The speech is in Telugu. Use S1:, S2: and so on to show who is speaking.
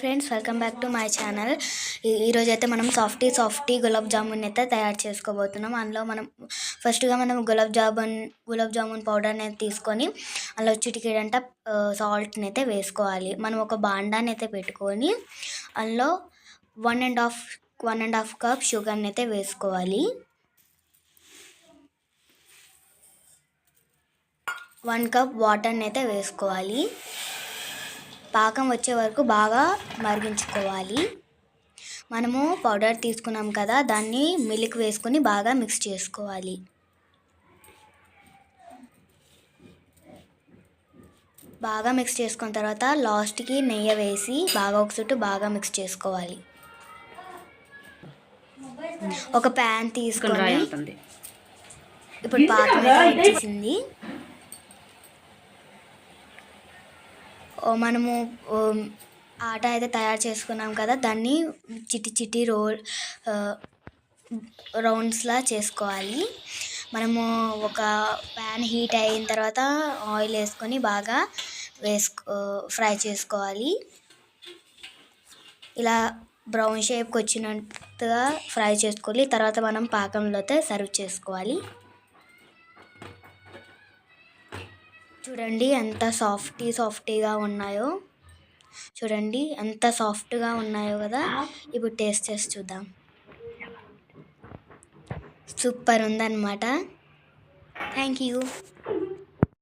S1: Friends, welcome back to my channel. ఈరోజు అయితే మనం సాఫ్టీ గులాబ్ జామున్ అయితే తయారు చేసుకోబోతున్నాం. అందులో మనం ఫస్ట్గా గులాబ్ జామున్ పౌడర్ని అయితే తీసుకొని అందులో చిటికెడంట సాల్ట్ని అయితే వేసుకోవాలి. మనం ఒక బాండాన్ని అయితే పెట్టుకొని అందులో 1.5 కప్ షుగర్ని అయితే వేసుకోవాలి. 1 కప్ వాటర్ని అయితే వేసుకోవాలి. పాకం వచ్చే వరకు బాగా మరిగించుకోవాలి. మనము పౌడర్ తీసుకున్నాం కదా, దాన్ని మిల్క్ వేసుకొని బాగా మిక్స్ చేసుకోవాలి. బాగా మిక్స్ చేసుకున్న తర్వాత లాస్ట్కి నెయ్యి వేసి బాగా ఒకసారి బాగా మిక్స్ చేసుకోవాలి. ఒక ప్యాన్ తీసుకొని ఇప్పుడు పాకం వచ్చేసింది. మనము ఆట అయితే తయారు చేసుకున్నాం కదా, దాన్ని చిట్టి రౌండ్స్లా చేసుకోవాలి. మనము ఒక ప్యాన్ హీట్ అయిన తర్వాత ఆయిల్ వేసుకొని బాగా ఫ్రై చేసుకోవాలి. ఇలా బ్రౌన్ షేప్కి వచ్చినట్టుగా ఫ్రై చేసుకోవాలి. తర్వాత మనం పాకంలో అయితే సర్వ్ చేసుకోవాలి. చూడండి ఎంత సాఫ్టీగా ఉన్నాయో. చూడండి ఎంత సాఫ్ట్గా ఉన్నాయో కదా. ఇప్పుడు టేస్ట్ చేసి చూద్దాం. సూపర్ ఉందన్నమాట. Thank you.